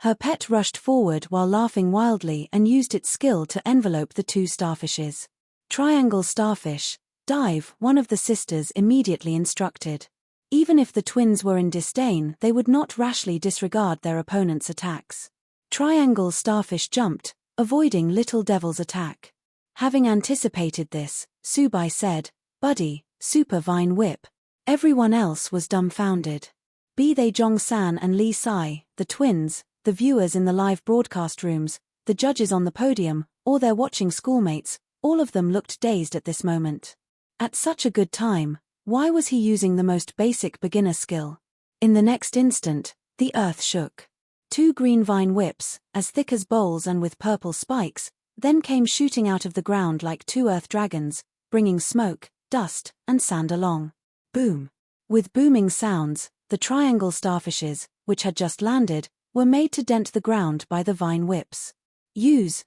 Her pet rushed forward while laughing wildly and used its skill to envelope the two starfishes. Triangle starfish, dive, one of the sisters immediately instructed. Even if the twins were in disdain, they would not rashly disregard their opponent's attacks. Triangle starfish jumped, avoiding Little Devil's attack. Having anticipated this, Subai said, "Buddy, super vine whip." Everyone else was dumbfounded. Be they Jong-san and Lee Sai, the twins, the viewers in the live broadcast rooms, the judges on the podium, or their watching schoolmates, all of them looked dazed at this moment. At such a good time, why was he using the most basic beginner skill? In the next instant, the earth shook. Two green vine whips, as thick as bowls and with purple spikes, then came shooting out of the ground like two earth dragons, bringing smoke, dust, and sand along. Boom! With booming sounds, the triangle starfishes, which had just landed, were made to dent the ground by the vine whips.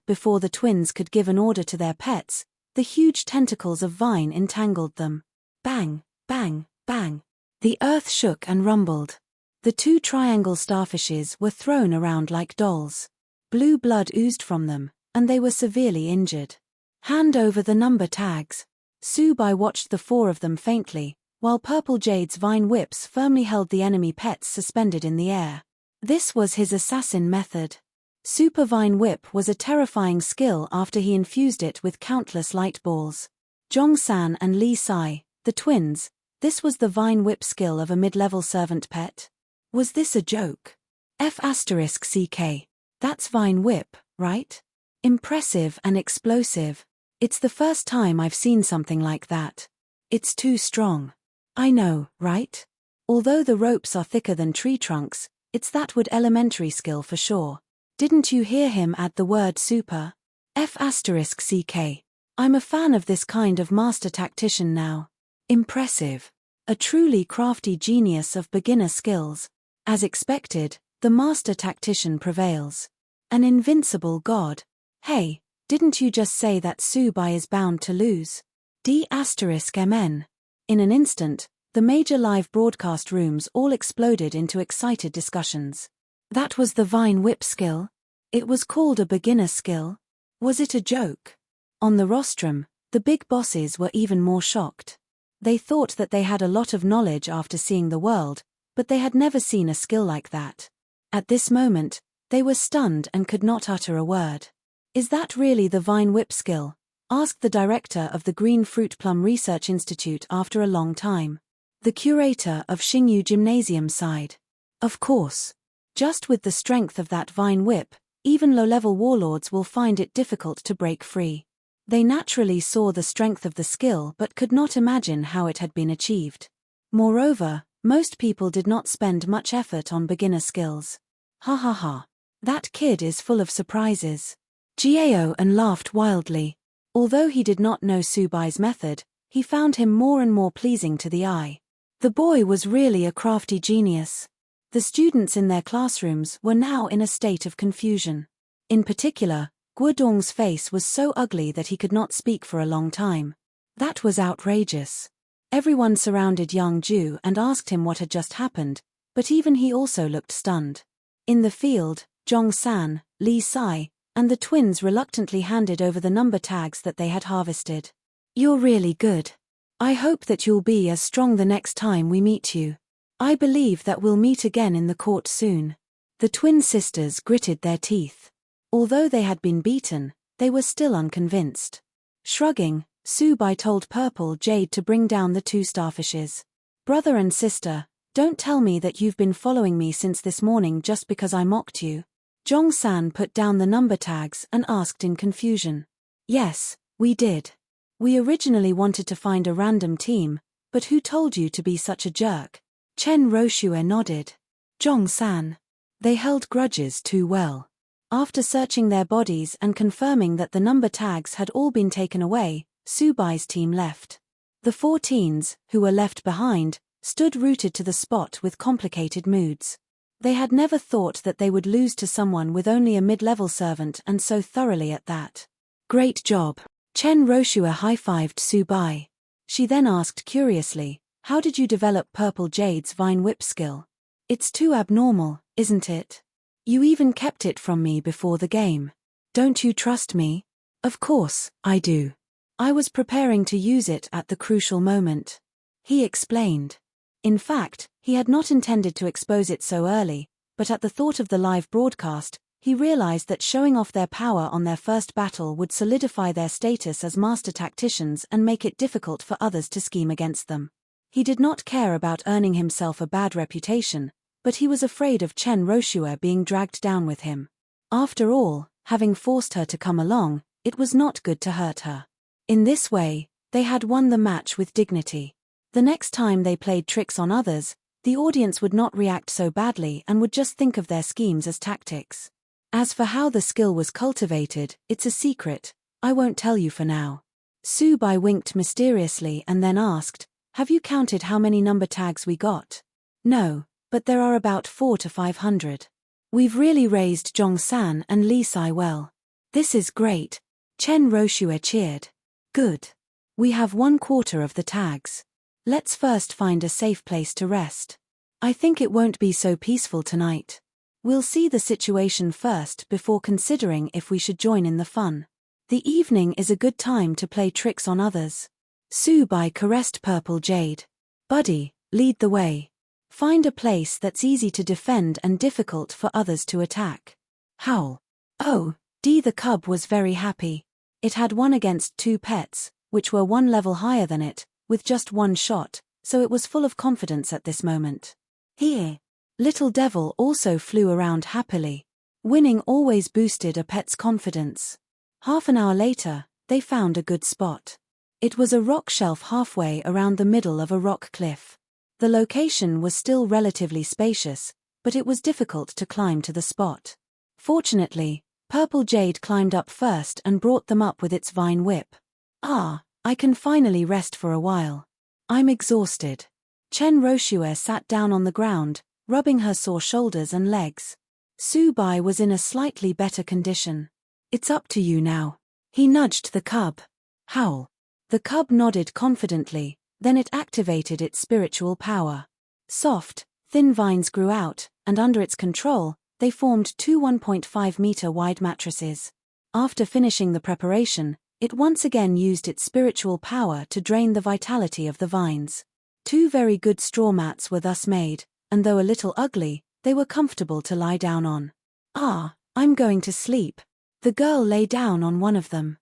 Before the twins could give an order to their pets, the huge tentacles of vine entangled them. Bang, bang, bang. The earth shook and rumbled. The two triangle starfishes were thrown around like dolls. Blue blood oozed from them, and they were severely injured. Hand over the number tags. Subai watched the four of them faintly, while Purple Jade's vine whips firmly held the enemy pets suspended in the air. This was his assassin method. Super Vine Whip was a terrifying skill after he infused it with countless light balls. Jong-san and Lee Sai, the twins, this was the Vine Whip skill of a mid-level servant pet. Was this a joke? F***CK. That's Vine Whip, right? Impressive and explosive. It's the first time I've seen something like that. It's too strong. I know, right? Although the ropes are thicker than tree trunks, it's that wood elementary skill for sure. Didn't you hear him add the word super? F***CK. I'm a fan of this kind of master tactician now. Impressive. A truly crafty genius of beginner skills. As expected, the master tactician prevails. An invincible god. Hey, didn't you just say that Subai is bound to lose? D***MN. In an instant, the major live broadcast rooms all exploded into excited discussions. That was the Vine Whip skill? It was called a beginner skill? Was it a joke? On the rostrum, the big bosses were even more shocked. They thought that they had a lot of knowledge after seeing the world, but they had never seen a skill like that. At this moment, they were stunned and could not utter a word. Is that really the Vine Whip skill? Asked the director of the Green Fruit Plum Research Institute after a long time. The curator of Xingyu Gymnasium sighed. Of course. Just with the strength of that Vine Whip, even low-level warlords will find it difficult to break free. They naturally saw the strength of the skill but could not imagine how it had been achieved. Moreover, most people did not spend much effort on beginner skills. Ha ha ha. That kid is full of surprises. Gao and laughed wildly. Although he did not know Subai's method, he found him more and more pleasing to the eye. The boy was really a crafty genius. The students in their classrooms were now in a state of confusion. In particular, Guodong's face was so ugly that he could not speak for a long time. That was outrageous. Everyone surrounded Yang Ju and asked him what had just happened, but even he also looked stunned. In the field, Jong-san, Lee Sai, and the twins reluctantly handed over the number tags that they had harvested. You're really good. I hope that you'll be as strong the next time we meet you. I believe that we'll meet again in the court soon. The twin sisters gritted their teeth. Although they had been beaten, they were still unconvinced. Shrugging, Subai told Purple Jade to bring down the two starfishes. Brother and sister, don't tell me that you've been following me since this morning just because I mocked you. Jong-san put down the number tags and asked in confusion. Yes, we did. We originally wanted to find a random team, but who told you to be such a jerk? Chen Roshue nodded. Jong-san. They held grudges too well. After searching their bodies and confirming that the number tags had all been taken away, Subai's team left. The 4 teens, who were left behind, stood rooted to the spot with complicated moods. They had never thought that they would lose to someone with only a mid-level servant and so thoroughly at that. Great job. Chen Roshue high-fived Subai. She then asked curiously, how did you develop Purple Jade's Vine Whip skill? It's too abnormal, isn't it? You even kept it from me before the game. Don't you trust me? Of course, I do. I was preparing to use it at the crucial moment. He explained. In fact, he had not intended to expose it so early, but at the thought of the live broadcast, he realized that showing off their power on their first battle would solidify their status as master tacticians and make it difficult for others to scheme against them. He did not care about earning himself a bad reputation, but he was afraid of Chen Roshua being dragged down with him. After all, having forced her to come along, it was not good to hurt her. In this way, they had won the match with dignity. The next time they played tricks on others, the audience would not react so badly and would just think of their schemes as tactics. As for how the skill was cultivated, it's a secret, I won't tell you for now. Su Bai winked mysteriously and then asked, have you counted how many number tags we got? No, but there are about 400 to 500. We've really raised Zhong San and Li Sai well. This is great. Chen Roshua cheered. Good. We have 1/4 of the tags. Let's first find a safe place to rest. I think it won't be so peaceful tonight. We'll see the situation first before considering if we should join in the fun. The evening is a good time to play tricks on others. Su Bai caressed Purple Jade. Buddy, lead the way. Find a place that's easy to defend and difficult for others to attack. Howl. Oh, Dee the cub was very happy. It had won against 2 pets, which were 1 level higher than it, with just 1 shot, so it was full of confidence at this moment. Here. Little Devil also flew around happily. Winning always boosted a pet's confidence. Half an hour later, they found a good spot. It was a rock shelf halfway around the middle of a rock cliff. The location was still relatively spacious, but it was difficult to climb to the spot. Fortunately, Purple Jade climbed up first and brought them up with its vine whip. Ah, I can finally rest for a while. I'm exhausted. Chen Roshua sat down on the ground, rubbing her sore shoulders and legs. Su Bai was in a slightly better condition. It's up to you now. He nudged the cub. Howl. The cub nodded confidently, then it activated its spiritual power. Soft, thin vines grew out, and under its control, they formed 2 1.5-meter wide mattresses. After finishing the preparation, it once again used its spiritual power to drain the vitality of the vines. 2 very good straw mats were thus made, and though a little ugly, they were comfortable to lie down on. Ah, I'm going to sleep. The girl lay down on one of them.